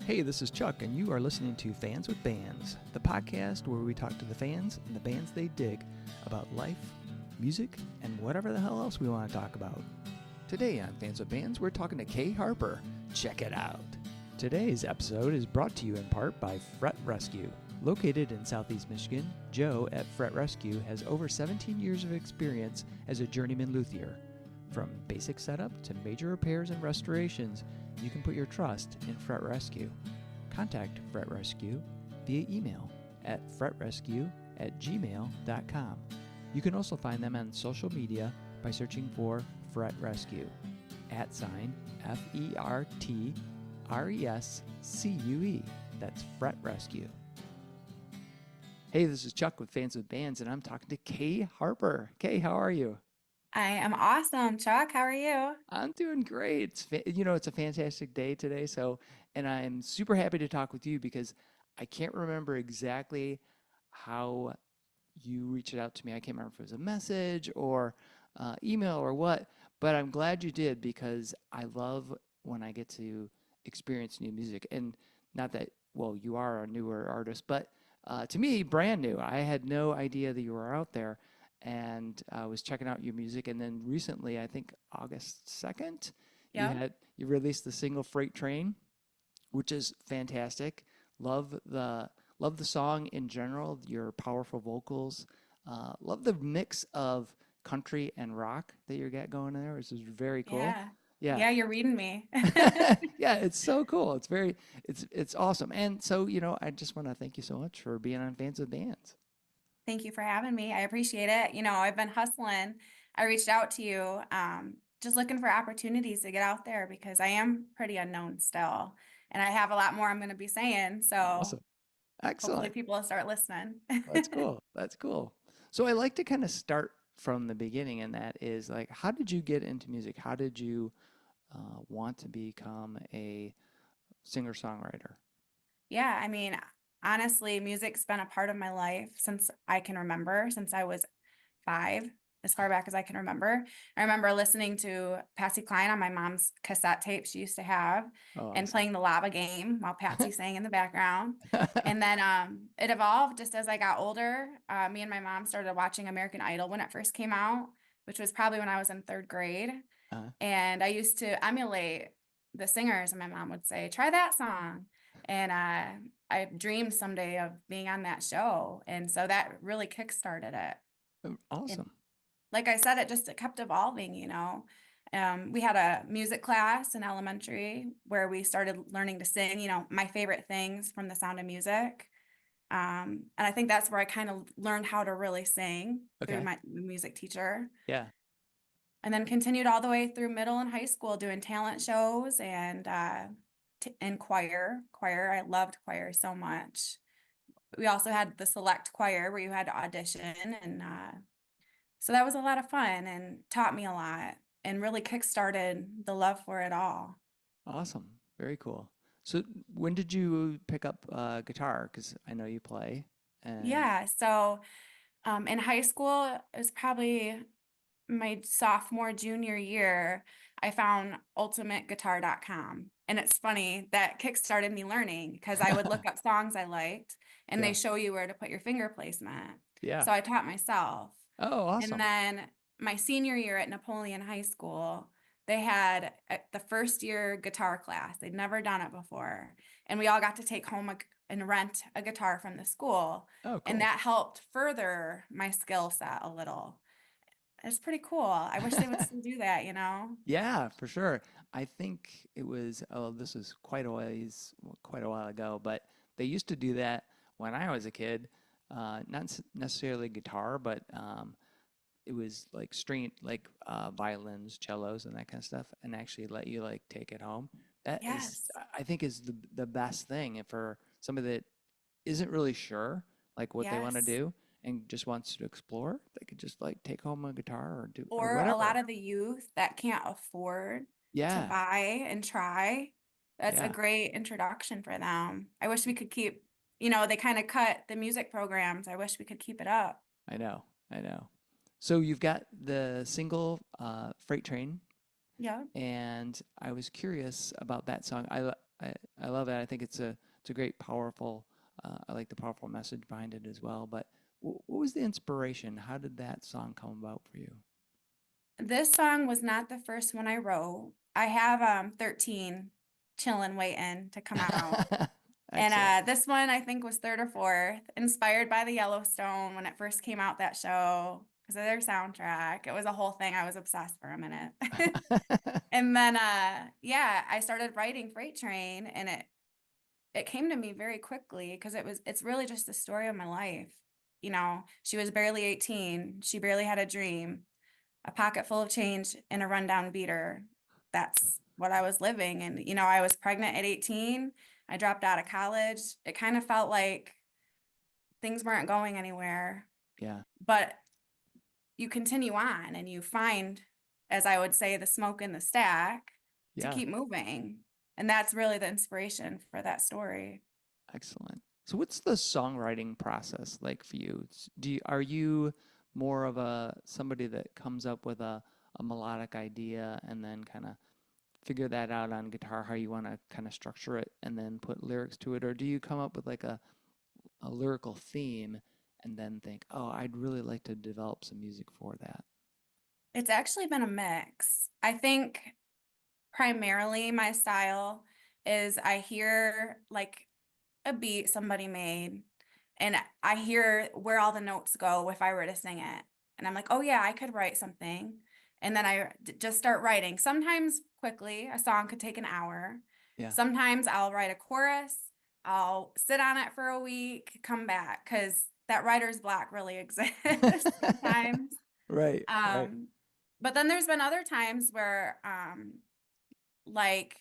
Hey, this is Chuck, and you are listening to Fans with Bands, the podcast where we talk to the fans and the bands they dig about life, music, and whatever the hell else we want to talk about. Today on Fans with Bands, we're talking to Kay Harper. Check it out. Today's episode is brought to you in part by Fret Rescue. Located in Southeast Michigan, Joe at Fret Rescue has over 17 years of experience as a journeyman luthier. From basic setup to major repairs and restorations, you can put your trust in Fret Rescue. Contact Fret Rescue via email at fretrescue@gmail.com. You can also find them on social media by searching for Fret Rescue, @FertRescue. That's Fret Rescue. Hey, this is Chuck with Fans with Bands, and I'm talking to Kay Harper. Kay, how are you? I am awesome, Chuck. How are you? I'm doing great. It's a fantastic day today. And I'm super happy to talk with you because I can't remember exactly how you reached out to me. I can't remember if it was a message or email or what, but I'm glad you did because I love when I get to experience new music. And not that, well, you are a newer artist, but to me, brand new. I had no idea that you were out there. And I was checking out your music, and then recently, I think August 2nd, Yep. you released the single Freight Train, which is fantastic. Love the song in general, your powerful vocals. Love the mix of country and rock that you got going there, which is very cool. Yeah. Yeah. Yeah, you're reading me. Yeah, it's so cool. It's awesome. And so, I just want to thank you so much for being on Fans of Bands. Thank you for having me. I appreciate it. I've been hustling. I reached out to you, just looking for opportunities to get out there because I am pretty unknown still. And I have a lot more I'm going to be saying. So Awesome. hopefully Excellent. people will start listening. That's cool. That's cool. So I like to kind of start from the beginning, and that is like, how did you get into music? How did you want to become a singer-songwriter? Yeah, I mean, honestly, music's been a part of my life since I can remember, since I was 5, as far back as I can remember. I remember listening to Patsy Cline on my mom's cassette tape she used to have Oh, and awesome. playing the lava game while Patsy sang in the background. And then it evolved just as I got older. Me and my mom started watching American Idol when it first came out, which was probably when I was in 3rd grade. Uh, And I used to emulate the singers, and my mom would say, try that song. And I dreamed someday of being on that show. And so that really kickstarted it. And awesome. like I said, it kept evolving. We had a music class in elementary where we started learning to sing, my favorite things from The Sound of Music. And I think that's where I kind of learned how to really sing through Okay. my music teacher. Yeah. And then continued all the way through middle and high school doing talent shows and choir. Choir, I loved choir so much. We also had the select choir where you had to audition, and so that was a lot of fun and taught me a lot and really kickstarted the love for it all. Awesome. Very cool. So when did you pick up guitar? Because I know you play. And Yeah, so in high school, it was probably my sophomore, junior year, I found ultimateguitar.com. And it's funny that kickstarted me learning because I would look up songs I liked and they yeah. show you where to put your finger placement. Yeah. So I taught myself. Oh, And awesome. then my senior year at Napoleon High School, they had the first year guitar class. They'd never done it before. And we all got to take home and rent a guitar from the school. Oh, And cool. that helped further my skill set a little. It's pretty cool. I wish they would still do that. Yeah, for sure. I think it was, oh, this was quite a while ago, but they used to do that when I was a kid. Not necessarily guitar, but it was like string, like violins, cellos, and that kind of stuff, and actually let you like take it home. That is, Yes. I think, is the best thing for somebody that isn't really sure like what they want to Yes. do and just wants to explore. They could just like take home a guitar or do or Or a lot whatever. of the youth that can't afford to Yeah, buy and try, that's a yeah. great introduction for them. I wish we could keep, they kind of cut the music programs. I wish we could keep it up. I know, I know. So you've got the single Freight Train, Yeah. and I was curious about that song. I love it. I think it's a great, powerful. I like the powerful message behind it as well. But what was the inspiration? How did that song come about for you? This song was not the first one I wrote. I have 13 chilling waiting to come out. And Excellent. this one I think was third or fourth, inspired by the Yellowstone when it first came out, that show, because of their soundtrack. It was a whole thing. I was obsessed for a minute. And then yeah, I started writing Freight Train, and it came to me very quickly because it's really just the story of my life. You know, she was barely 18. She barely had a dream, a pocket full of change, and a rundown beater. That's what I was living. And, you know, I was pregnant at 18. I dropped out of college. It kind of felt like things weren't going anywhere, Yeah. but you continue on and you find, as I would say, the smoke in the stack to Yeah. keep moving. And that's really the inspiration for that story. Excellent. So what's the songwriting process like for you? Are you more of a somebody that comes up with a melodic idea and then kind of figure that out on guitar how you want to kind of structure it and then put lyrics to it, or do you come up with like a lyrical theme and then think, oh, I'd really like to develop some music for that? It's actually been a mix. I think primarily my style is I hear like a beat somebody made, and I hear where all the notes go if I were to sing it. And I'm like, oh yeah, I could write something. And then just start writing. Sometimes quickly, a song could take an hour. Yeah. Sometimes I'll write a chorus, I'll sit on it for a week, come back, because that writer's block really exists sometimes. Right. Right. Um, but then there's been other times where like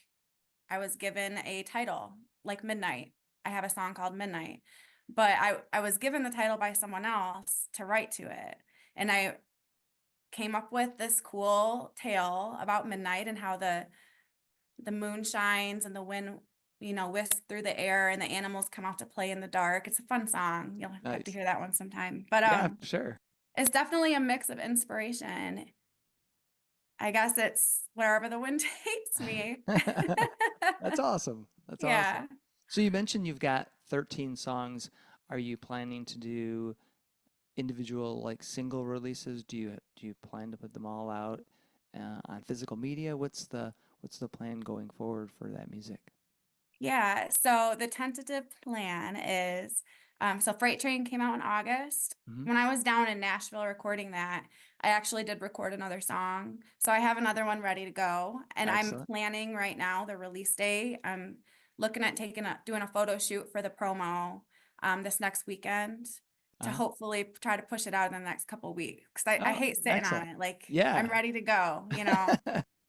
I was given a title, like Midnight. I have a song called Midnight, but I was given the title by someone else to write to it. And I came up with this cool tale about midnight and how the moon shines and the wind, you know, whisks through the air and the animals come out to play in the dark. It's a fun song. You'll have to Nice. hear that one sometime. But Yeah, sure. it's definitely a mix of inspiration. I guess it's wherever the wind takes me. That's awesome. That's awesome. Yeah. So you mentioned you've got 13 songs. Are you planning to do individual like single releases? Do you plan to put them all out on physical media? What's the plan going forward for that music? Yeah, so the tentative plan is so Freight Train came out in August. Hmm. When I was down in Nashville recording that, I actually did record another song. So I have another one ready to go. And I'm Excellent. planning right now the release date. I'm looking at doing a photo shoot for the promo this next weekend to Uh-huh. hopefully try to push it out in the next couple of weeks. Because I Oh, hate sitting on excellent. it. Like I'm Yeah. ready to go, you know.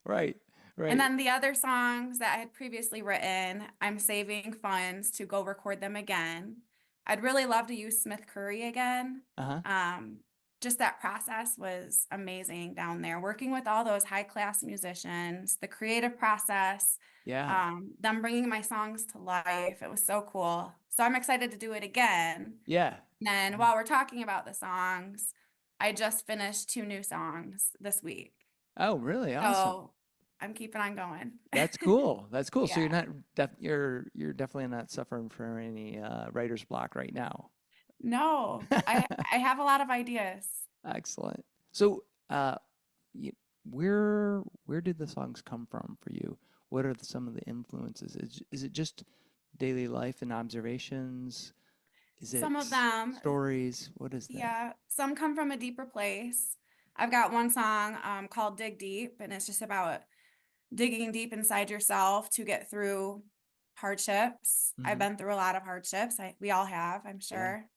Right. And Right. then the other songs that I had previously written, I'm saving funds to go record them again. I'd really love to use Smith Curry again. Uh-huh. Um, just that process was amazing down there, working with all those high class musicians, the creative process, Yeah. them bringing my songs to life. It was so cool. So I'm excited to do it again. Yeah. And Yeah. while we're talking about the songs, I just finished 2 new songs this week. Oh, really? Awesome. So I'm keeping on going. That's cool. That's cool. So Yeah. you're definitely not suffering from any writer's block right now. No, I have a lot of ideas. Excellent. So, you, where did the songs come from for you? What are some of the influences? Is it just daily life and observations? Is it Some of them, stories? What is that? yeah, some come from a deeper place. I've got one song called Dig Deep, and it's just about digging deep inside yourself to get through hardships. I've Hmm. been through a lot of hardships. We all have, I'm Yeah. sure.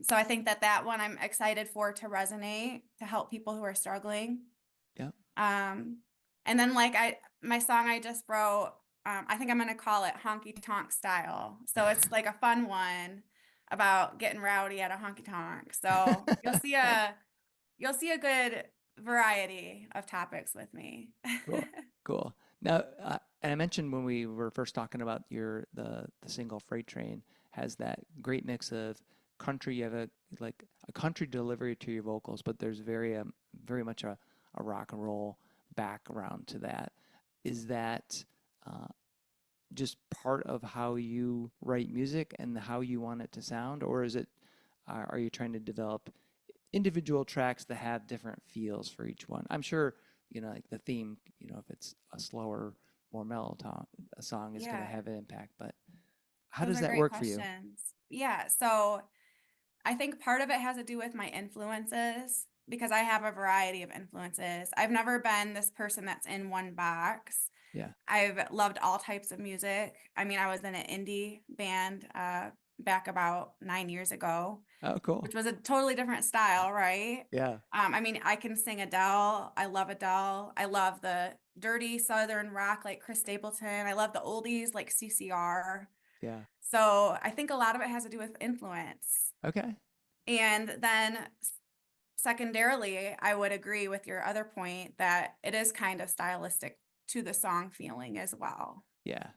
So I think that one I'm excited for to resonate to help people who are struggling. Yeah. Um, and then like my song I just wrote, I think I'm gonna call it Honky Tonk Style. So it's like a fun one about getting rowdy at a honky tonk. So you'll see a good variety of topics with me. Cool. Cool. Now, and I mentioned when we were first talking about the single Freight Train has that great mix of country. You have a country delivery to your vocals, but there's very much a rock and roll background to that. Is that uh, just part of how you write music and how you want it to sound, or is it are you trying to develop individual tracks that have different feels for each one? I'm sure, like the theme, if it's a slower, more mellow tone, a song is going to Yeah, have an impact. But how those does are that great work for you? questions. Yeah, so I think part of it has to do with my influences because I have a variety of influences. I've never been this person that's in one box. Yeah. I've loved all types of music. I mean, I was in an indie band back about 9 years ago, Oh, cool. which was a totally different style, right? Yeah. I mean, I can sing Adele. I love Adele. I love the dirty Southern rock like Chris Stapleton. I love the oldies like CCR. Yeah. So I think a lot of it has to do with influence. Okay. And then secondarily, I would agree with your other point that it is kind of stylistic to the song feeling as well. Yeah.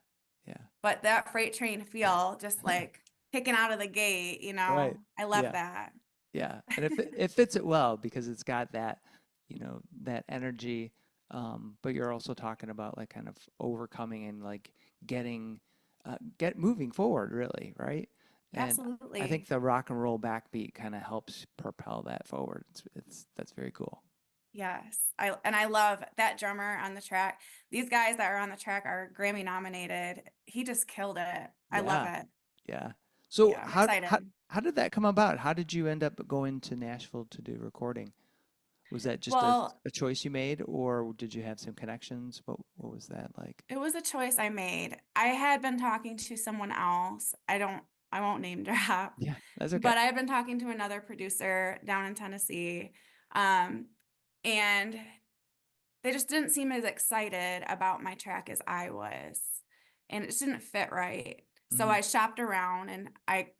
Yeah. But that freight train feel, just like kicking out of the gate, Right. I love Yeah. that. Yeah. And it fits it well because it's got that, that energy. But you're also talking about like kind of overcoming and like getting, get moving forward, really, right? And I think Absolutely. the rock and roll backbeat kind of helps propel that forward. That's very cool. Yes. I love that drummer on the track. These guys that are on the track are Grammy nominated. He just killed it. I love Yeah. it. Yeah. So Yeah, I'm excited. how did that come about? How did you end up going to Nashville to do recording? Was that just Well, a choice you made, or did you have some connections? What was that like? it was a choice I made. I had been talking to someone else. I won't name drop, Yeah, that's okay. but I had been talking to another producer down in Tennessee. Um, and they just didn't seem as excited about my track as I was. And it just didn't fit right. So Hmm. I shopped around and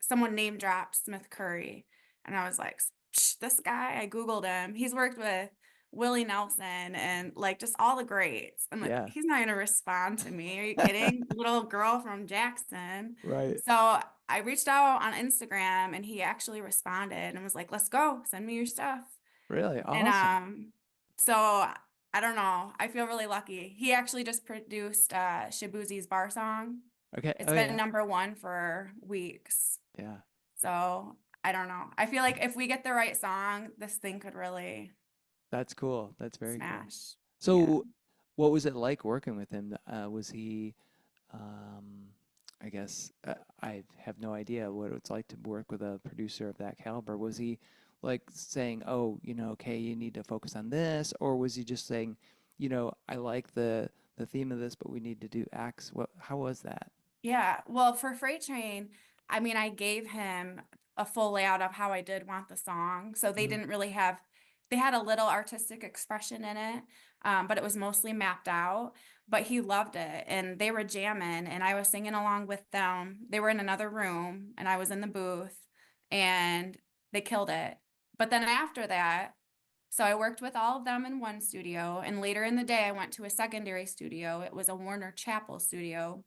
someone name dropped Smith Curry. And I was like, "Psh, this guy, I Googled him. He's worked with Willie Nelson and like just all the greats. I'm like, Yeah, he's not gonna respond to me. Are you kidding? Little girl from Jackson. right. So I reached out on Instagram and he actually responded and was like, let's go, send me your stuff. Really And awesome. so I don't know. I feel really lucky. He actually just produced Shabuzi's bar song. Okay. It's Oh been yeah, #1 for weeks. yeah. So I don't know. I feel like if we get the right song, this thing could really That's cool. That's very cool. smash. Yeah. So, what was it like working with him? Was he, um, I guess, I have no idea what it's like to work with a producer of that caliber. Was he like saying, "Oh, okay, you need to focus on this," or was he just saying, "I like the theme of this, but we need to do X." How was that? Yeah, well, for Freight Train, I mean, I gave him a full layout of how I did want the song. So they Hmm. didn't really have, they had a little artistic expression in it, but it was mostly mapped out. But he loved it and they were jamming and I was singing along with them. They were in another room and I was in the booth and they killed it. But then after that, so I worked with all of them in one studio, and later in the day, I went to a secondary studio. It was a Warner Chappell studio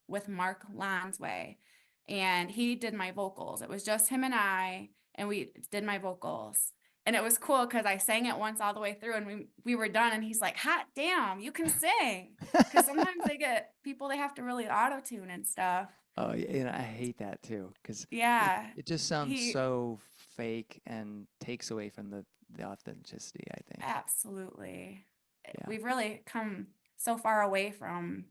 with Mark Lonsway, and he did my vocals. It was just him and I, and we did my vocals. And it was cool because I sang it once all the way through, and we were done. And he's like, "Hot damn, you can sing!" Because sometimes they get people they have to really auto tune and stuff. Oh, yeah, and I hate that too because Yeah, it just sounds he so fake and takes away from the authenticity, I think. absolutely. Yeah. We've really come so far away from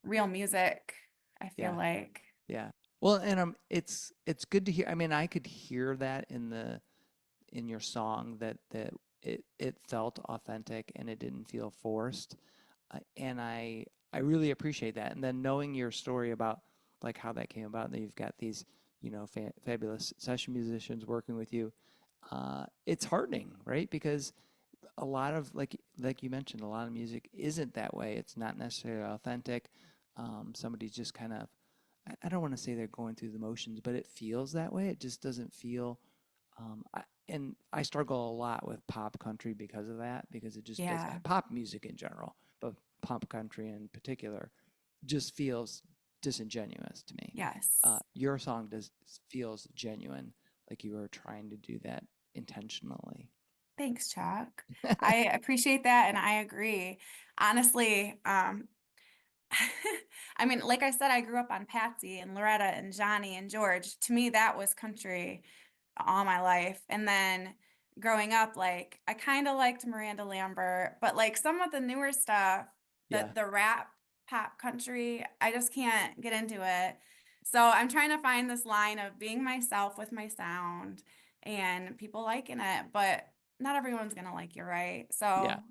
real music, I feel Yeah. like. Yeah. Well, and it's good to hear. I mean, I could hear that in your song that it felt authentic and it didn't feel forced. And I really appreciate that. And then knowing your story about like how that came about, and that you've got these, fabulous session musicians working with you. It's heartening, right? Because a lot of like you mentioned, a lot of music isn't that way. It's not necessarily authentic. Somebody's just kind of I don't want to say they're going through the motions, but it feels that way. It just doesn't feel. And I struggle a lot with pop country because of that, because it just does Yeah. pop music in general, but pop country in particular just feels disingenuous to me. Yes. Your song does feels genuine, like you were trying to do that intentionally. Thanks, Chuck. I appreciate that and I agree. Honestly, I mean, like I said, I grew up on Patsy and Loretta and Johnny and George. To me, that was country all my life. And then growing up, like I kind of liked Miranda Lambert, but like some of the newer stuff, Yeah. the rap pop country, I just can't get into it. So I'm trying to find this line of being myself with my sound and people liking it, but not everyone's gonna like you, right? Yeah. So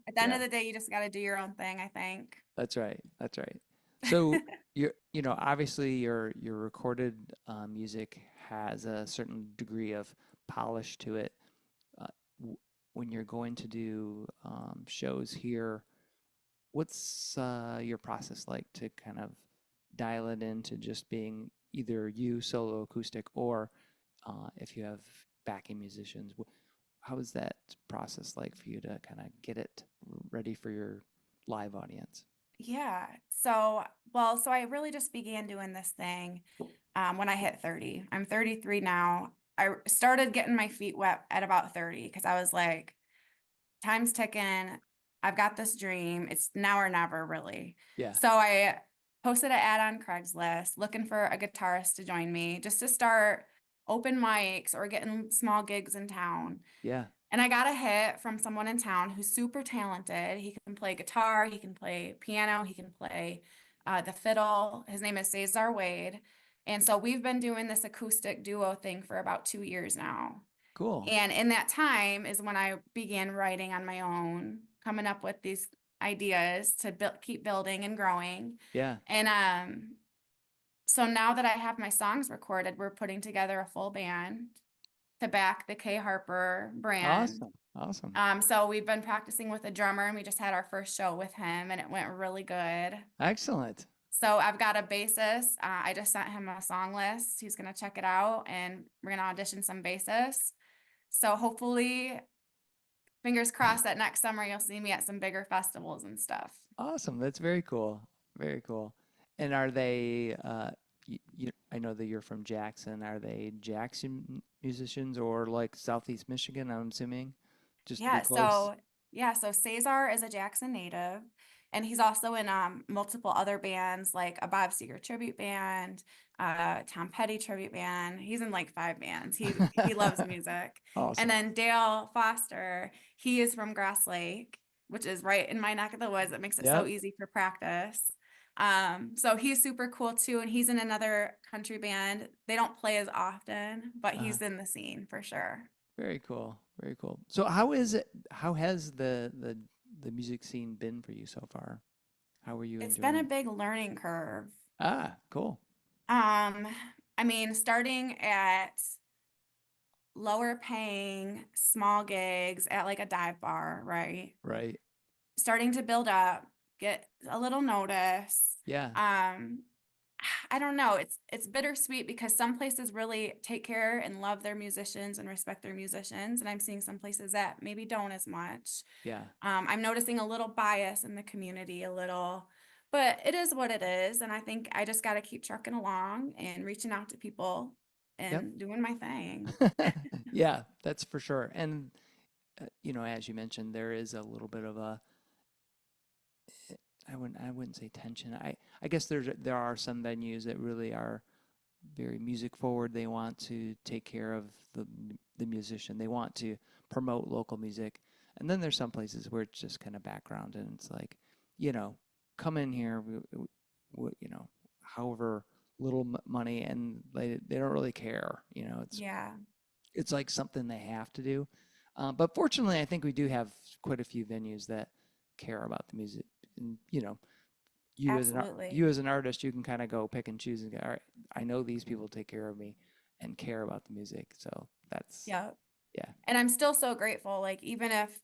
at the end Yeah. of the day, you just got to do your own thing, I think. That's right. That's right. So obviously your recorded music has a certain degree of polish to it. Uh, when you're going to do shows here, what's your process like to kind of dial it into just being either you solo acoustic or if you have backing musicians? How is that process like for you to kind of get it ready for your live audience? Yeah. So I really just began doing this thing when I hit 30. I'm 33 now. I started getting my feet wet at about 30 because I was like, time's ticking. I've got this dream. It's now or never, really. Yeah. So I posted an ad on Craigslist looking for a guitarist to join me just to start open mics or getting small gigs in town. Yeah. And I got a hit from someone in town who's super talented. He can play guitar, he can play piano, he can play the fiddle. His name is Cesar Wade. And so we've been doing this acoustic duo thing for about 2 years now. Cool. And in that time is when I began writing on my own, coming up with these ideas to keep building and growing. Yeah. And so now that I have my songs recorded, we're putting together a full band to back the Kay Harper brand. Awesome. Awesome. So we've been practicing with a drummer and we just had our first show with him and it went really good. Excellent. So I've got a bassist. I just sent him a song list. He's going to check it out and we're going to audition some bassists. So hopefully, fingers crossed that next summer you'll see me at some bigger festivals and stuff. Awesome. That's very cool. Very cool. And are they, I know that you're from Jackson. Are they Jackson musicians or like Southeast Michigan, I'm assuming? Just to be Yeah, close. so Cesar is a Jackson native, and he's also in multiple other bands like a Bob Seger tribute band, Tom Petty tribute band. He's in like 5 bands. He loves music. And Awesome. then Dale Foster, he is from Grass Lake, which is right in my neck of the woods. It makes it so Yep. easy for practice. So he's super cool too, and he's in another country band. They don't play as often, but Uh, he's in the scene for sure. Very cool. Very cool. So how is it, how has the music scene been for you so far? How are you It's been a enjoying? big learning curve. Ah, cool. Um, I mean, starting at lower paying small gigs at like a dive bar, right? Right. Starting to build up, get a little notice. Yeah. Um, I don't know. It's bittersweet because some places really take care and love their musicians and respect their musicians, and I'm seeing some places that maybe don't as much. Yeah. I'm noticing a little bias in the community, a little, but it is what it is. And I think I just got to keep trucking along and reaching out to people Yep. and doing my thing. Yeah, that's for sure. And as you mentioned, there is a little bit of a I wouldn't say tension. I guess there are some venues that really are very music forward. They want to take care of the musician. They want to promote local music. And then there's some places where it's just kind of background and it's like, you know, come in here, however little money, and they don't really care. Yeah, It's like something they have to do. But fortunately, I think we do have quite a few venues that care about the music. And absolutely. you as an artist, you can kind of go pick and choose and go, all right, I know these people take care of me and care about the music. So that's Yeah. yeah, And I'm still so grateful. Like, even if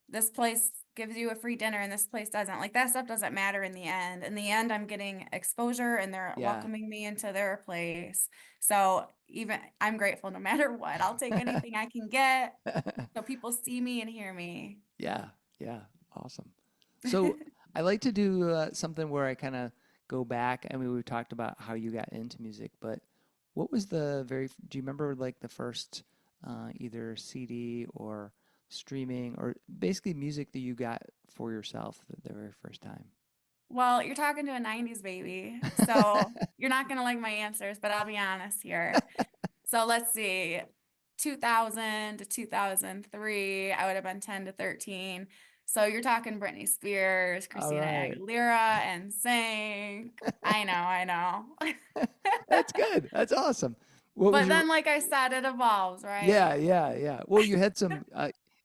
this place gives you a free dinner and this place doesn't, like, that stuff doesn't matter in the end. In the end, I'm getting exposure and they're yeah, welcoming me into their place. So even I'm grateful no matter what. I'll take anything I can get so people see me and hear me. yeah, yeah, awesome. So I like to do something where I kind of go back. I mean, we talked about how you got into music, but what was do you remember like the first either CD or streaming or basically music that you got for yourself the very first time? Well, you're talking to a 90s baby, so you're not gonna like my answers, but I'll be honest here. So let's see. 2000 to 2003, I would have been 10 to 13. So you're talking Britney Spears, All Christina right. Aguilera, and Sync. I know. That's good. That's awesome. What was But your then, like I said, it evolves, Yeah, right? yeah, yeah. Well, you had some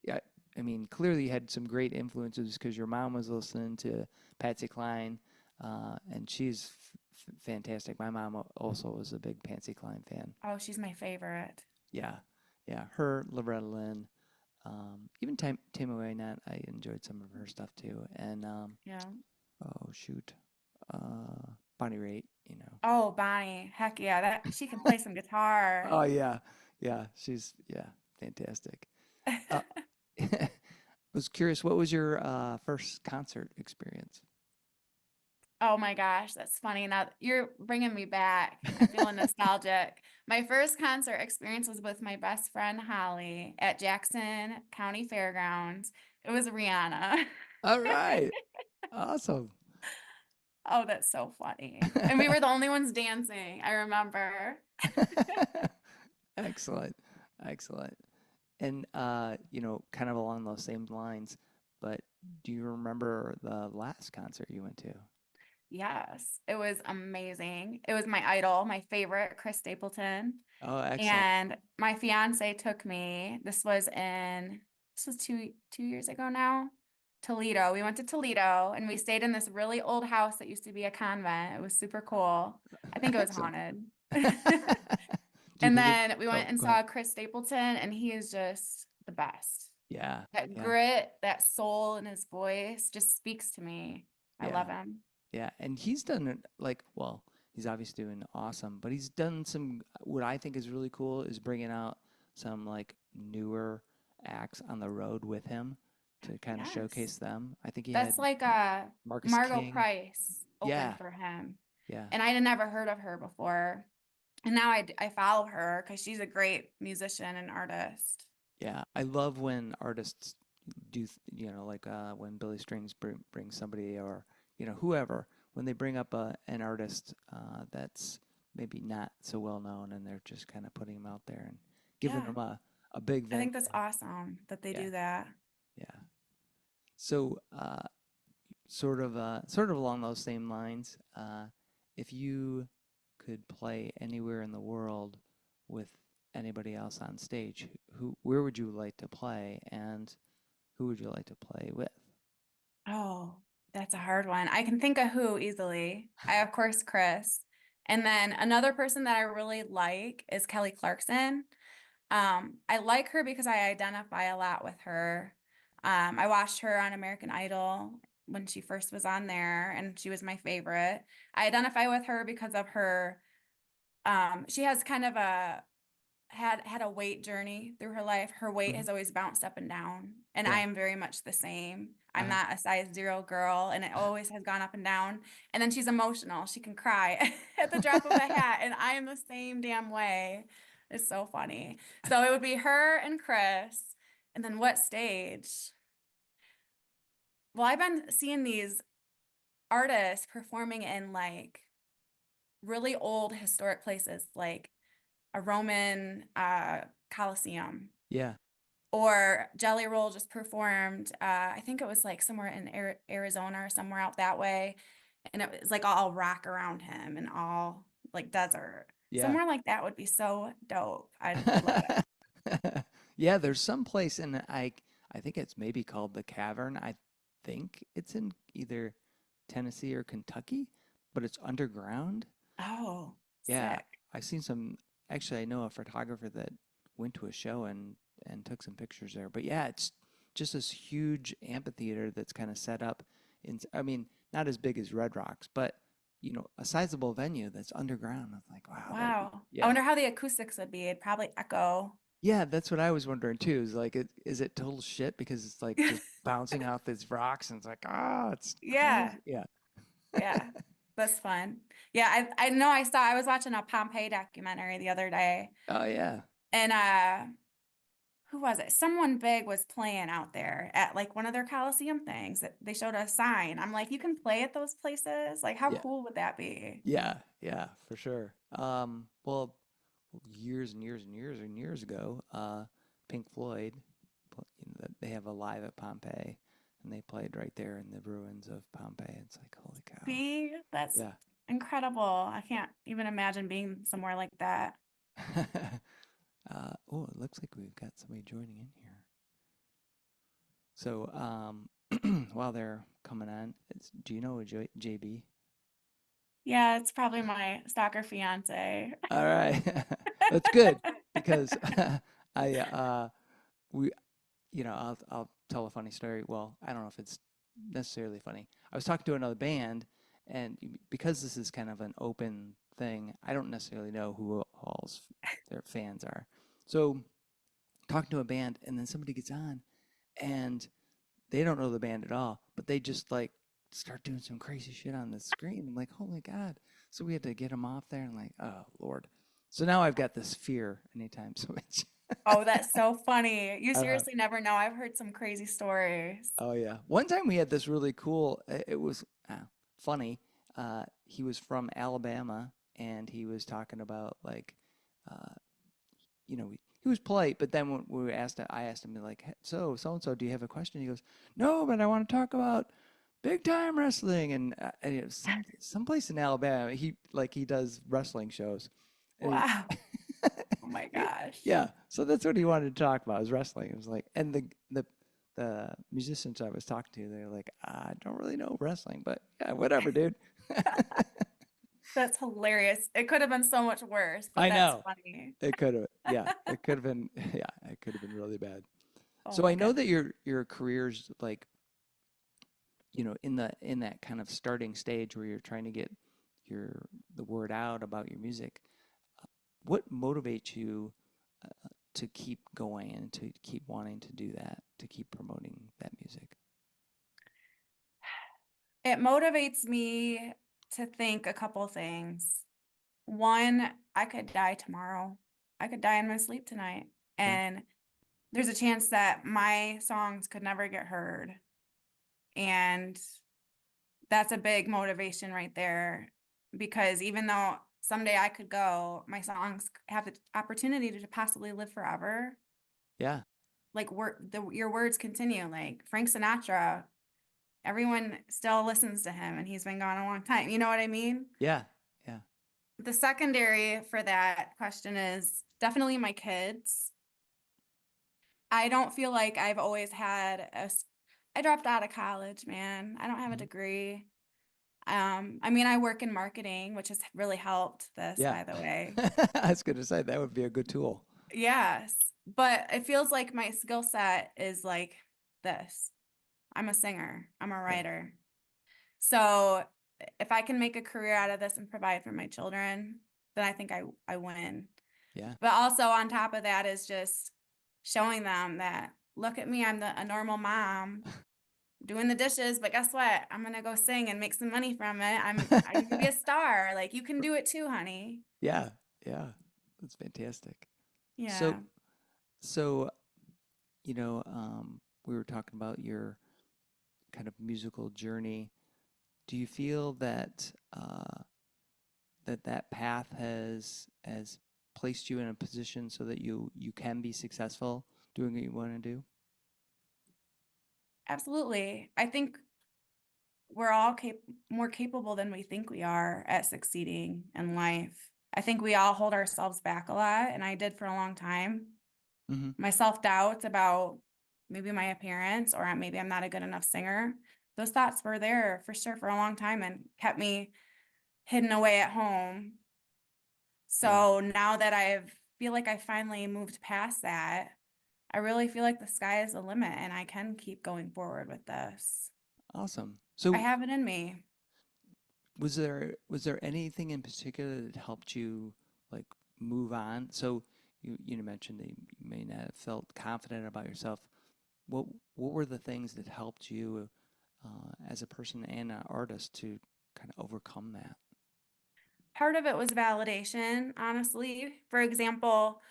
yeah, I mean, clearly you had some great influences because your mom was listening to Patsy Cline, and she's fantastic. My mom also was a big Patsy Cline fan. Oh, she's my favorite. Yeah, yeah. Her, Loretta Lynn, even Tammy Wynette, I enjoyed some of her stuff too. And Yeah. oh shoot, Bonnie Raitt, you know. Oh, Bonnie. Heck yeah, that she can play some guitar. Oh yeah, yeah. She's fantastic. Uh, was curious, what was your first concert experience? Oh my gosh, that's funny. Now you're bringing me back. I'm feeling nostalgic. My first concert experience was with my best friend Holly at Jackson County Fairgrounds. It was Rihanna. All right, awesome. Oh, that's so funny. And we were the only ones dancing, I remember. Excellent, excellent. And kind of along those same lines, but do you remember the last concert you went to? Yes, it was amazing. It was my idol, my favorite, Chris Stapleton. Oh, excellent. And my fiance took me. This was two years ago now. Toledo. We went to Toledo and we stayed in this really old house that used to be a convent. It was super cool. I think it was Excellent. haunted. Do you And believe? then we Oh, went and go ahead. saw Chris Stapleton, and he is just the best. Yeah, That yeah, grit, that soul in his voice just speaks to me. I yeah. love him. Yeah, and he's done it well, he's obviously doing awesome, but he's done some, what I think is really cool is bringing out some like newer acts on the road with him to kind of Yes. showcase them. I think he had That's like Marcus Margot King. Price opened Yeah, for him. yeah, And I had never heard of her before. And now I follow her because she's a great musician and artist. yeah. I love when artists do, like when Billy Strings brings somebody or, whoever, when they bring up an artist that's maybe not so well known and they're just kind of putting them out there and giving Yeah. them a big I venue. think that's awesome that they Yeah, do that. yeah. So, sort of along those same lines, if you could play anywhere in the world with anybody else on stage, where would you like to play, and who would you like to play with? Oh, that's a hard one. I can think of who easily. Of course, Chris. And then another person that I really like is Kelly Clarkson. I like her because I identify a lot with her. I watched her on American Idol when she first was on there, and she was my favorite. I identify with her because of her. She has kind of had a weight journey through her life. Her weight Hmm. has always bounced up and down, and I Yeah. am very much the same. I'm Uh-huh. not a size zero girl, and it always has gone up and down. And then she's emotional. She can cry at the drop of a hat, and I am the same damn way. It's so funny. So it would be her and Chris. And then what stage? Well, I've been seeing these artists performing in like really old historic places, like a Roman Colosseum. Yeah. Or Jelly Roll just performed, I think it was like somewhere in Arizona or somewhere out that way. And it was like all rock around him and all like desert. Yeah. Somewhere like that would be so dope. I'd love it. Yeah, there's some place in I think it's maybe called the Cavern. I think it's in either Tennessee or Kentucky, but it's underground. Oh, Yeah, sick. I've seen some. Actually, I know a photographer that went to a show and took some pictures there. But yeah, it's just this huge amphitheater that's kind of set up in. I mean, not as big as Red Rocks, but a sizable venue that's underground. I'm like, wow, that'd be Wow. I yeah, wonder how the acoustics would be. It'd probably echo. yeah. That's what I was wondering too. Is like, is it total shit because it's like just bouncing off these rocks and it's like, it's Yeah. crazy. Yeah. Yeah. That's fun. Yeah, I know I was watching a Pompeii documentary the other day, Oh yeah. and who was it? Someone big was playing out there at like one of their Coliseum things that they showed a sign. I'm like, you can play at those places? Like, how Yeah. cool would that be? Yeah, yeah, for sure. Well, years and years and years and years ago, Pink Floyd, they have a live at Pompeii, and they played right there in the ruins of Pompeii. It's like, holy cow. See, that's Yeah. incredible. I can't even imagine being somewhere like that. Oh, it looks like we've got somebody joining in here. So, while they're coming on, do you know a JB? Yeah, it's probably my stalker fiance. All right. That's good because I we I'll tell a funny story. Well, I don't know if it's necessarily funny. I was talking to another band, and because this is kind of an open thing, I don't necessarily know who all's their fans are. So talking to a band, and then somebody gets on, and they don't know the band at all, but they just like start doing some crazy shit on the screen. I'm like, oh my god! So we had to get them off there, and like, oh Lord. So now I've got this fear anytime somebody. Oh, that's so funny. You I don't know. seriously never know. I've heard some crazy stories. Oh yeah. One time we had this really cool. It was funny. He was from Alabama, and he was talking about like, uh, he was polite. But then when we asked, I asked him like, so and so, do you have a question? He goes, no, but I want to talk about big time wrestling, and it was someplace in Alabama. He does wrestling shows, and Wow. Oh my gosh. yeah, so that's what he wanted to talk about was wrestling. It was like, and the musicians I was talking to, they're like, I don't really know wrestling, but yeah, whatever, dude. That's hilarious. It could have been so much worse, but I that's know funny. it could have, yeah, it could have been, yeah, it could have been really bad. Oh So my I know goodness. that your career's like, in that kind of starting stage where you're trying to get the word out about your music. What motivates you to keep going and to keep wanting to do that, to keep promoting that music? It motivates me to think a couple things. One, I could die tomorrow. I could die in my sleep tonight. Yeah. And there's a chance that my songs could never get heard. And that's a big motivation right there. Because even though someday I could go, my songs have the opportunity to possibly live forever. Yeah. Like your words continue. Like Frank Sinatra, everyone still listens to him and he's been gone a long time. You know what I mean? Yeah. Yeah. The secondary for that question is definitely my kids. I don't feel like I've always had I dropped out of college, man. I don't have a Mhm. degree. I mean, I work in marketing, which has really helped this, Yeah. by the way. I was going to say that would be a good tool. Yes, but it feels like my skill set is like this. I'm a singer, I'm a Yeah. writer. So if I can make a career out of this and provide for my children, then I think I win. Yeah. But also on top of that is just showing them that look at me, I'm a normal mom doing the dishes, but guess what? I'm gonna go sing and make some money from it. I can be a star. Like you can do it too, honey. Yeah. Yeah. That's fantastic. So, Yeah. so, we were talking about your kind of musical journey. Do you feel that that path has placed you in a position so that you can be successful doing what you want to do? Absolutely. I think we're all more capable than we think we are at succeeding in life. I think we all hold ourselves back a lot, and I did for a long time. Mm-hmm. My self-doubts about maybe my appearance or maybe I'm not a good enough singer, those thoughts were there for sure for a long time and kept me hidden away at home. Yeah. So now that I feel like I finally moved past that, I really feel like the sky is the limit and I can keep going forward with this. Awesome. I So have it in me. was there anything in particular that helped you like move on? So you mentioned that you may not have felt confident about yourself. What what were the things that helped you as a person and an artist to kind of overcome that? Part of it was validation, honestly. For example,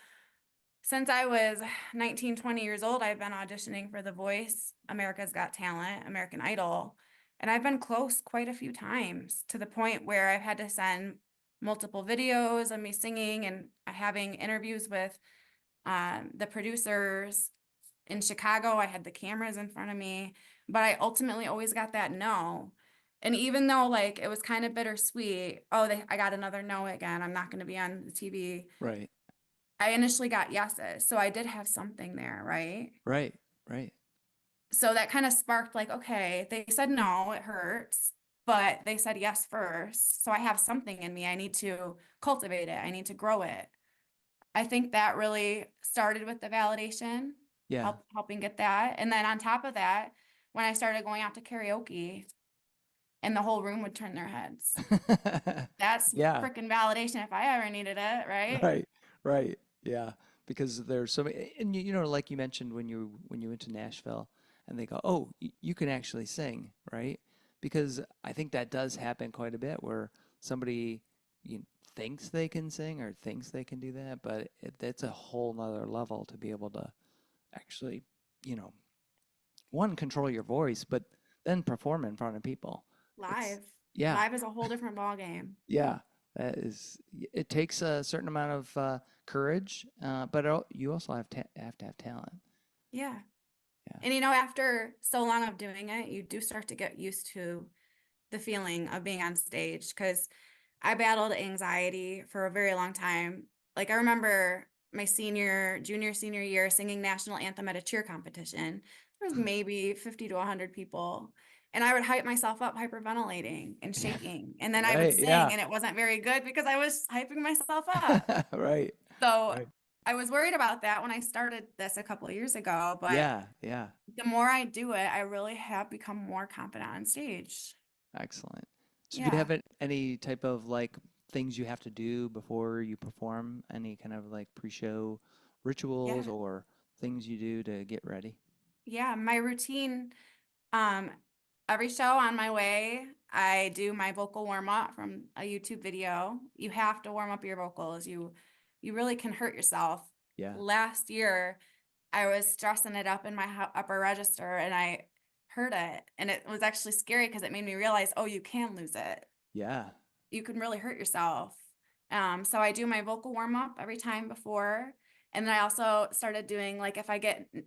Since I was 19, 20 years old, I've been auditioning for The Voice, America's Got Talent, American Idol, and I've been close quite a few times to the point where I've had to send multiple videos of me singing and having interviews with the producers. In Chicago, I had the cameras in front of me, but I ultimately always got that no. And even though like it was kind of bittersweet, I got another no again. I'm not going to be on the TV. Right. I initially got yeses, so I did have something there, right? Right. Right. So that kind of sparked like, okay, they said no, it hurts, but they said yes first. So I have something in me. I need to cultivate it. I need to grow it. I think that really started with the validation, Yeah. helping get that. And then on top of that, when I started going out to karaoke and the whole room would turn their heads. That's Yeah. freaking validation if I ever needed it, right? Right. Right. Yeah. Because there's so many, and you know, like you mentioned when you went to Nashville, and they go, "Oh, you can actually sing," right? Because I think that does happen quite a bit, where somebody you, thinks they can sing or thinks they can do that, but it's a whole nother level to be able to actually, you know, one, control your voice, but then perform in front of people. It's Live. yeah, Live is a whole different ball game. yeah. That is, it takes a certain amount of courage, but you also have to have talent. Yeah. Yeah, And after so long of doing it, you do start to get used to the feeling of being on stage because I battled anxiety for a very long time. Like I remember my junior, senior year singing national anthem at a cheer competition. There was maybe 50 to 100 people. And I would hype myself up, hyperventilating and shaking. And then I would right. sing Yeah, and it wasn't very good because I was hyping myself up. right, So right. I was worried about that when I started this a couple of years ago. But Yeah, yeah. the more I do it, I really have become more confident on stage. Excellent. So, do you Yeah. have any type of like things you have to do before you perform? Any kind of like pre-show rituals Yeah. or things you do to get ready? Yeah. My routine, um, every show on my way, I do my vocal warm up from a YouTube video. You have to warm up your vocals. You really can hurt yourself. Yeah, Last year, I was stressing it up in my upper register and I hurt it. And it was actually scary because it made me realize, oh, you can lose it. yeah, You can really hurt yourself. So I do my vocal warm up every time before. And then I also started doing like if I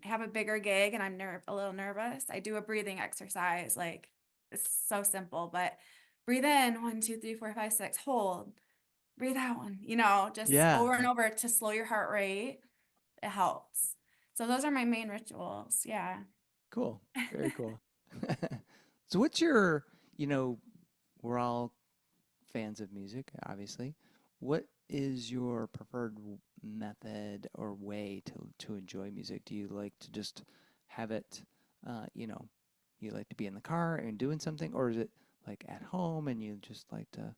have a bigger gig and I'm a little nervous, I do a breathing exercise. Like it's so simple, but breathe in 1, 2, 3, 4, 5, 6, hold, breathe out one, just yeah. over and over to slow your heart rate. It helps. So those are my main rituals. Yeah. Cool. Very cool. So, what's your, you know, we're all fans of music, obviously. What is your preferred method or way to enjoy music? Do you like to just have it, you know, you like to be in the car and doing something, or is it like at home and you just like to,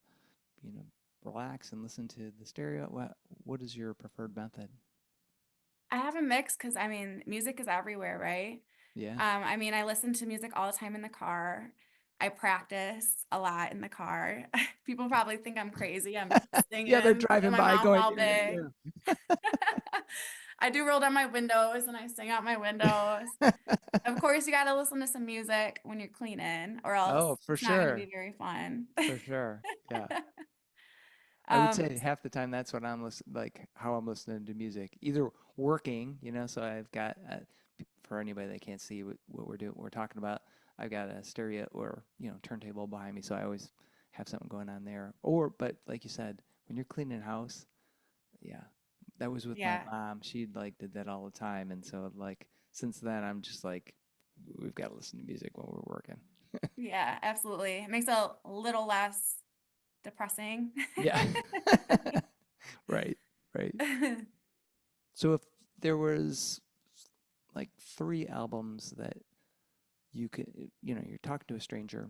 you know, relax and listen to the stereo? What is your preferred method? I have a mix because music is everywhere, right? Yeah. I listen to music all the time in the car. I practice a lot in the car. People probably think I'm crazy. I'm Yeah, they're singing with driving my by mouth going, all yeah, big. I do roll down my windows and I sing out my windows. yeah. Of course, you got to listen to some music when you're cleaning, or else Oh, for it's not going to be sure. very fun. For sure. Yeah. I would Um, say half the time that's what I'm listening, like how I'm listening to music. Either working, you know, so I've got, for anybody that can't see what we're doing, we're talking about, I've got a stereo or, you know, turntable behind me, so I always have something going on there. Or, but like you said, when you're cleaning a house, yeah, that was with my yeah, mom. She like did that all the time, and so like since then, I'm just like, we've got to listen to music while we're working. yeah, absolutely. It makes it a little less depressing. Yeah. Right, right. So if there was like three albums that you could, you know, you're talking to a stranger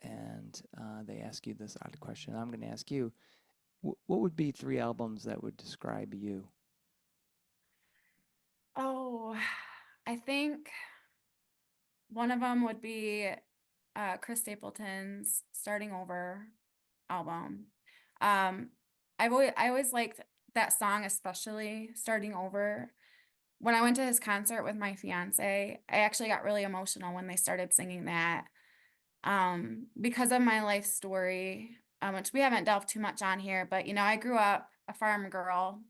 and they ask you this odd question, I'm going to ask you, what would be three albums that would describe you? Oh, I think one of them would be Chris Stapleton's Starting Over album. Um, I always liked that song, especially starting over. When I went to his concert with my fiance, I actually got really emotional when they started singing that. Because of my life story, which we haven't delved too much on here, but I grew up a farm girl,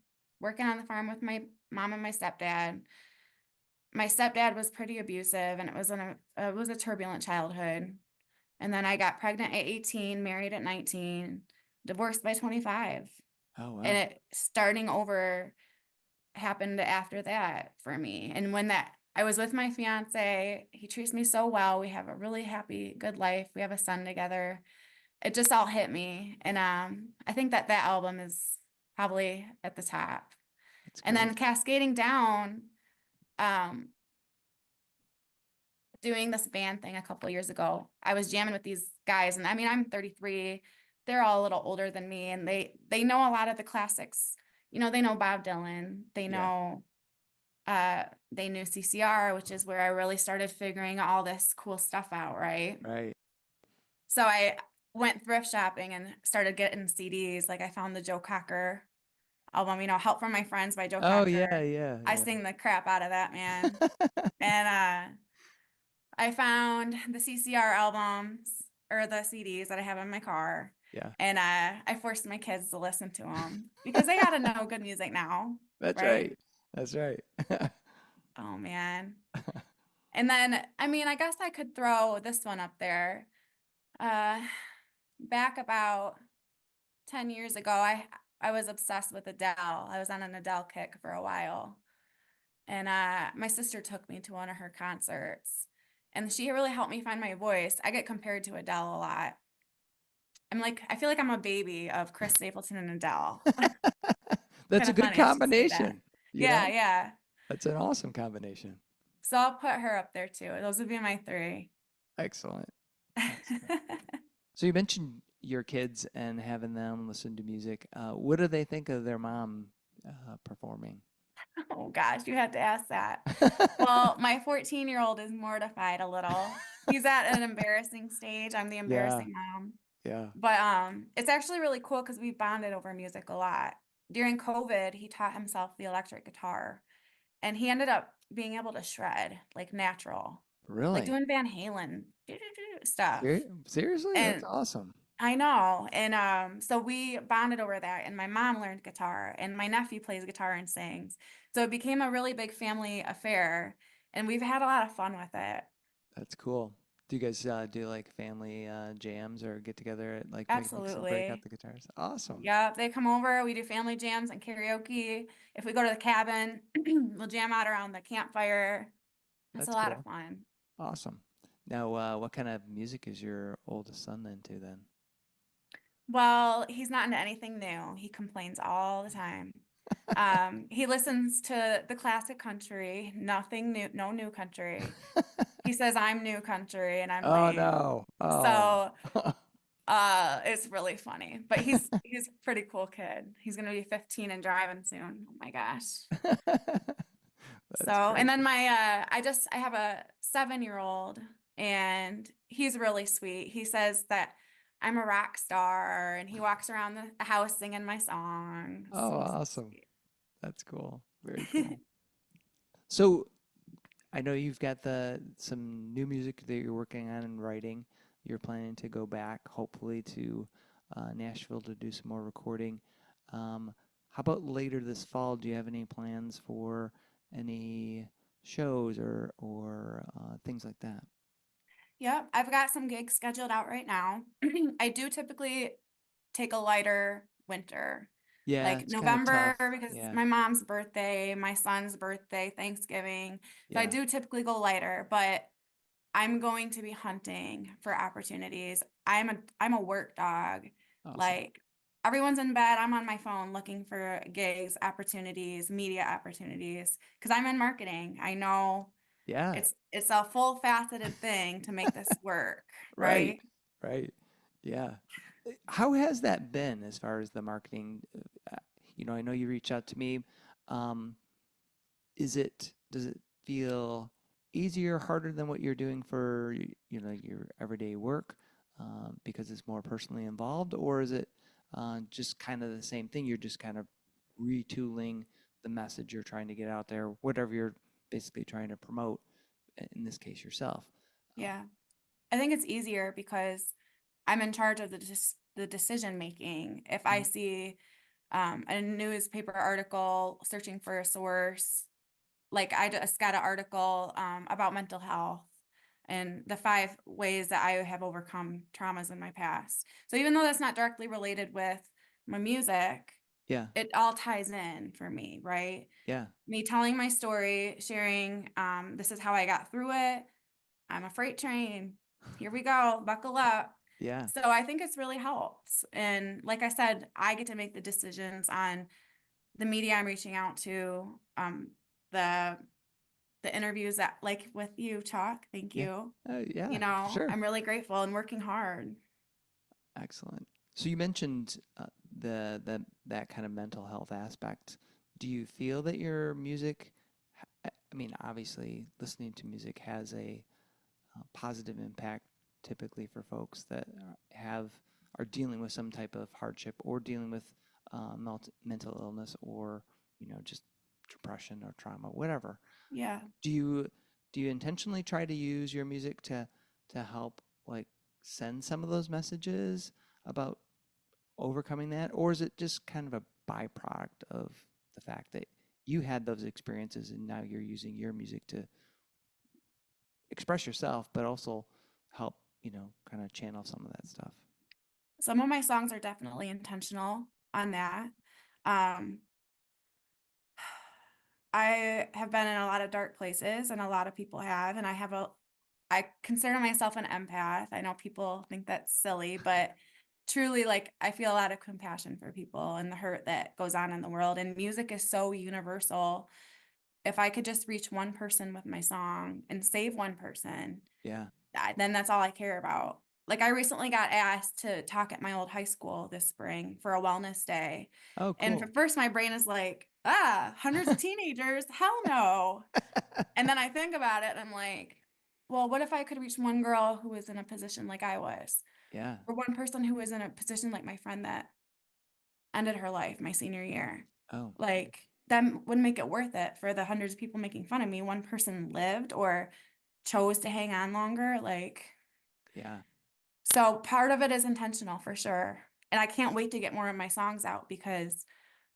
working on the farm with my mom and my stepdad. My stepdad was pretty abusive, and it was a turbulent childhood. And then I got pregnant at 18, married at 19, divorced by 25. Oh, And wow. it starting over happened after that for me. And when that I was with my fiance, he treats me so well. We have a really happy, good life. We have a son together. It just all hit me. And I think that album is probably at the top. That's And great. then cascading down, um, doing this band thing a couple years ago, I was jamming with these guys, and I mean, I'm 33. They're all a little older than me, and they know a lot of the classics. They know Bob Dylan. Yeah. They knew CCR, which is where I really started figuring all this cool stuff out, right? Right. So I went thrift shopping and started getting CDs. Like I found the Joe Cocker album, Help from My Friends by Joe Oh, Cocker. yeah, yeah, I yeah. sing the crap out of that, man. And I found the CCR albums or the CDs that I have in my car. Yeah. And I forced my kids to listen to them because they got to know good music now, That's right? right. That's right. Oh, man. And then, I mean, I guess I could throw this one up there. Uh, Back about 10 years ago, I was obsessed with Adele. I was on an Adele kick for a while. And my sister took me to one of her concerts. And she really helped me find my voice. I get compared to Adele a lot. I feel like I'm a baby of Chris Stapleton and Adele. That's Kind a of good funny I should say that. combination, you Yeah, know? yeah. That's an awesome combination. So I'll put her up there too. Those would be my three. Excellent. Excellent. So you mentioned your kids and having them listen to music. What do they think of their mom performing? Oh gosh, you had to ask that. Well, my 14-year-old is mortified a little. He's at an embarrassing stage. I'm the Yeah, embarrassing mom. yeah. But it's actually really cool because we bonded over music a lot. During COVID, he taught himself the electric guitar, and he ended up being able to shred like natural, like Really? doing Van Halen stuff. Seriously? That's And awesome. I know. And so we bonded over that, and my mom learned guitar, and my nephew plays guitar and sings. So it became a really big family affair, and we've had a lot of fun with it. That's cool. Do you guys do like family jams or get together at like picnics and break out Absolutely. the guitars? Awesome. Yep, they come over, we do family jams and karaoke. If we go to the cabin, we'll jam out around the campfire. It's a That's lot of cool. fun. Awesome. Now, what kind of music is your oldest son into then? Well, he's not into anything new. He complains all the time. He listens to the classic country, nothing new, no new country. He says I'm new country, and I'm Oh like, no. Oh. so it's really funny. But he's a pretty cool kid. He's gonna be 15 and driving soon. Oh my gosh. So, That's and great. then I have a 7-year-old, and he's really sweet. He says that I'm a rock star, and he walks around the house singing my songs. Oh, He's so awesome. That's cool. Very cool. So I know you've got some new music that you're working on and writing. You're planning to go back, hopefully, to Nashville to do some more recording. How about later this fall? Do you have any plans for any shows or things like that? Yep, I've got some gigs scheduled out right now. I do typically take a lighter winter, Yeah, like it's kind of tough. November, because it's Yeah, my mom's birthday, my son's birthday, Thanksgiving. So I yeah, do typically go lighter, but I'm going to be hunting for opportunities. I'm a work dog. awesome. Like everyone's in bed, I'm on my phone looking for gigs, opportunities, media opportunities, because I'm in marketing. I know Yeah, it's a full faceted thing to make this work, right, right? right. Yeah. How has that been as far as the marketing? I know you reach out to me. Um, does it feel easier, harder than what you're doing for your everyday work because it's more personally involved, or is it just kind of the same thing? You're just kind of retooling the message you're trying to get out there, whatever you're basically trying to promote, in this case yourself. Yeah. I think it's easier because I'm in charge of the decision making. If I Mhm. see a newspaper article searching for a source, like I just got an article about mental health and the 5 ways that I have overcome traumas in my past. So even though that's not directly related with my music, Yeah, it all ties in for me, right? yeah, Me telling my story, sharing, this is how I got through it. I'm a freight train. Here we go. Buckle up. yeah. So I think it's really helped. And like I said, I get to make the decisions on the media I'm reaching out to, the interviews that like with you, Chuck. Thank Yeah. you. Yeah, You for know, sure. I'm really grateful and working hard. Excellent. So you mentioned that kind of mental health aspect. Do you feel that your music, I mean, obviously, listening to music has a positive impact typically for folks that are dealing with some type of hardship or dealing with mental illness or just depression or trauma, whatever. Yeah. Do you intentionally try to use your music to help like send some of those messages about overcoming that, or is it just kind of a byproduct of the fact that you had those experiences and now you're using your music to express yourself, but also help kind of channel some of that stuff? Some of my songs are definitely intentional on that. Um, I have been in a lot of dark places and a lot of people have, and I consider myself an empath. I know people think that's silly, but truly, like, I feel a lot of compassion for people and the hurt that goes on in the world. And music is so universal. If I could just reach one person with my song and save one person, Yeah. then that's all I care about. Like I recently got asked to talk at my old high school this spring for a wellness day. Oh, And for cool. first my brain is like, hundreds of teenagers, hell no. And then I think about it and I'm like, well, what if I could reach one girl who was in a position like I was, Yeah. or one person who was in a position like my friend that ended her life my senior year? Oh, Like that would make it worth it for the hundreds of people making fun of me. One person lived or chose to hang on longer. Like, yeah. so part of it is intentional for sure. And I can't wait to get more of my songs out because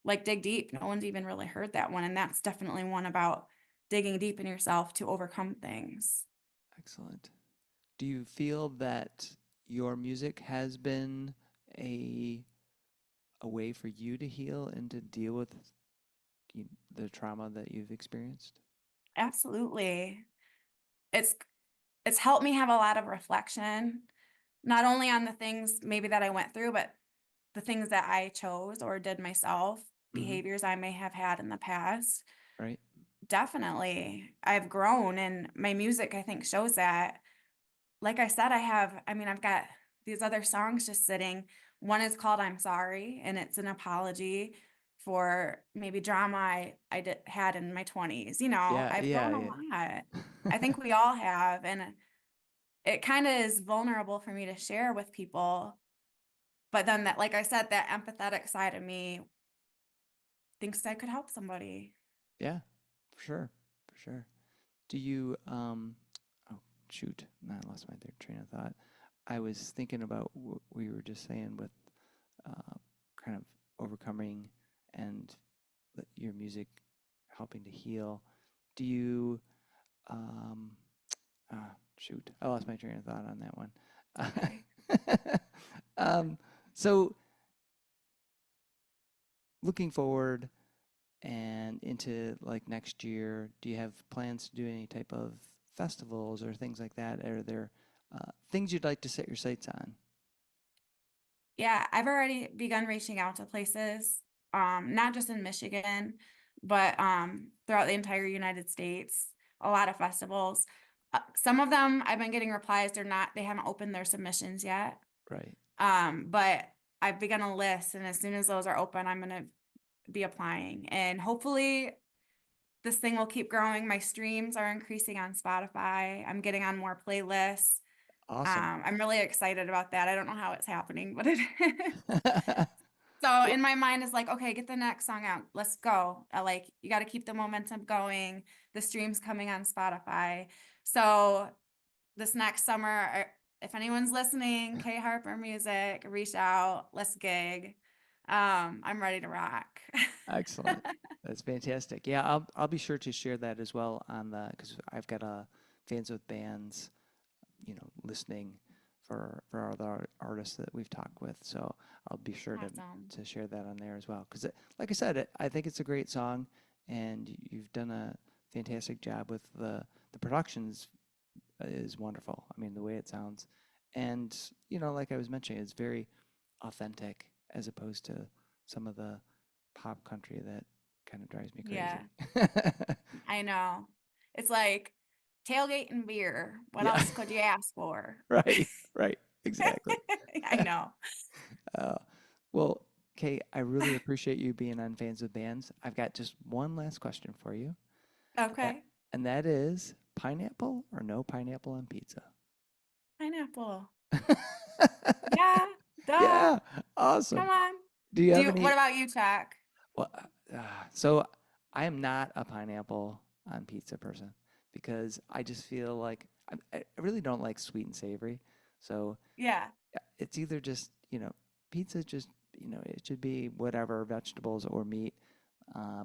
like Dig Deep, no one's even really heard that one. And that's definitely one about digging deep in yourself to overcome things. Excellent. Do you feel that your music has been a a way for you to heal and to deal with the trauma that you've experienced? Absolutely. It's it's helped me have a lot of reflection, not only on the things maybe that I went through, but the things that I chose or did myself, Mm-hmm. behaviors I may have had in the past. Right? Definitely. I've grown and my music, I think, shows that. Like I said, I've got these other songs just sitting. One is called I'm Sorry, and it's an apology for maybe drama had in my 20s. You know, Yeah, I've grown a yeah, lot. I yeah. think we all have. And it kind of is vulnerable for me to share with people. But then that, like I said, that empathetic side of me thinks I could help somebody. Yeah, for sure, for sure. Do you oh shoot, no, I lost my third train of thought. I was thinking about what we were just saying with uh, kind of overcoming and your music helping to heal. Do you um shoot, I lost my train of thought on that Okay. one. So looking forward and into like next year, do you have plans to do any type of festivals or things like that? Are there things you'd like to set your sights on? Yeah, I've already begun reaching out to places, not just in Michigan, but throughout the entire United States, a lot of festivals. Some of them I've been getting replies, they haven't opened their submissions yet. Right. But I've begun a list, and as soon as those are open, I'm gonna be applying. And hopefully this thing will keep growing. My streams are increasing on Spotify. I'm getting on more playlists. Awesome. I'm really excited about that. I don't know how it's happening, but it is. So in my mind is like, okay, get the next song out. Let's go. Like, you got to keep the momentum going. The stream's coming on Spotify. So this next summer, if anyone's listening, Kay Harper Music, reach out. Let's gig. I'm ready to rock. Excellent. That's fantastic. Yeah, I'll be sure to share that as well on the because I've got fans with bands, listening for other artists that we've talked with. So I'll be sure Awesome. to share that on there as well. Because like I said, I think it's a great song, and you've done a fantastic job with the productions is wonderful. I mean, the way it sounds, and like I was mentioning, it's very authentic as opposed to some of the pop country that kind of drives me Yeah, crazy. I know. It's like tailgate and beer. What Yeah, else could you ask for? right, right, exactly. I know. Uh, well, Kay, I really appreciate you being on Fans with Bands. I've got just one last question for you, and that, Okay. and that is pineapple or no pineapple on pizza? Pineapple. Yeah, duh. Yeah, awesome. Come on. Do you have What any? about you, Chuck? Well, so I am not a pineapple on pizza person because I just feel like I really don't like sweet and savory. So Yeah. it's either just, pizza just, it should be whatever, vegetables or meat.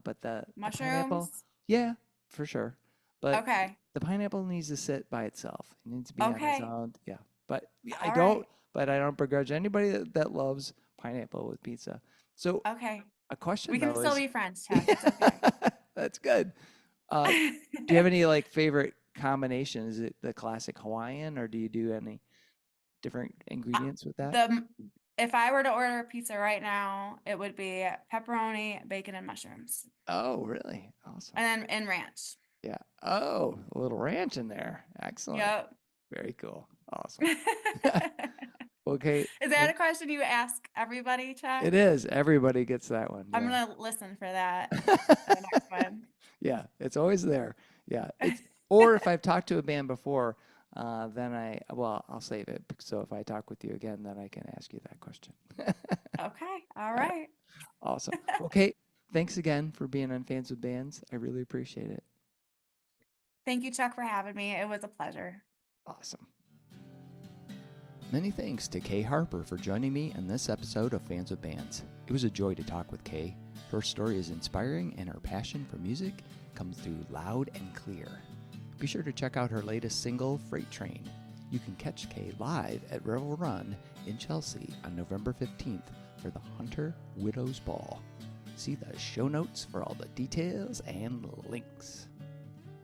But the pineapple, Mushrooms? yeah, for sure. But Okay. the pineapple needs to sit by itself. It needs to be on its Okay. own. Yeah. But I All don't, right. but I don't begrudge anybody that loves pineapple with pizza. So Okay. a question We can though still is, be friends, Chuck. It's okay. that's good. Uh, do you have any like favorite combination? Is it the classic Hawaiian, or do you do any different Uh, ingredients with that? the if I were to order a pizza right now, it would be pepperoni, bacon, and mushrooms, Oh, really? Awesome. and then and ranch. Yeah. Oh, a little ranch in there. Excellent. Yep. Very cool. Awesome. Is Okay. that a question you ask everybody, Chuck? It is. Everybody gets that one. I'm Yeah. gonna listen for that for the next one. Yeah, it's always there. Yeah, it's or if I've talked to a band before, then I'll save it. So if I talk with you again, then I can ask you that question. Okay. All right. Awesome. Okay, thanks again for being on Fans with Bands. I really appreciate it. Thank you, Chuck, for having me. It was a pleasure. Awesome. Many thanks to Kay Harper for joining me in this episode of Fans with Bands. It was a joy to talk with Kay. Her story is inspiring and her passion for music comes through loud and clear. Be sure to check out her latest single, Freight Train. You can catch Kay live at Revel Run in Chelsea on November 15th for the Hunter Widows Ball. See the show notes for all the details and links.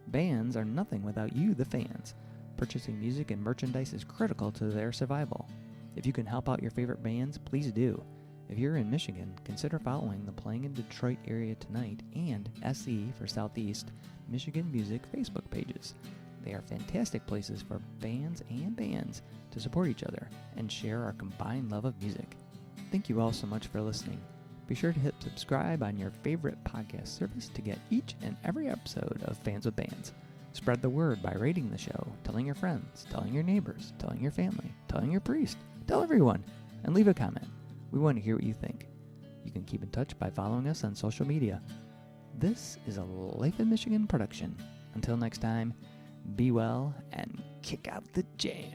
Bands are nothing without you, the fans. Purchasing music and merchandise is critical to their survival. If you can help out your favorite bands, please do. If you're in Michigan, consider following the Playing in Detroit Area Tonight and SE for Southeast Michigan Music Facebook pages. They are fantastic places for bands and bands to support each other and share our combined love of music. Thank you all so much for listening. Be sure to hit subscribe on your favorite podcast service to get each and every episode of Fans with Bands. Spread the word by rating the show, telling your friends, telling your neighbors, telling your family, telling your priest, tell everyone, and leave a comment. We want to hear what you think. You can keep in touch by following us on social media. This is a Life in Michigan production. Until next time, be well and kick out the jam.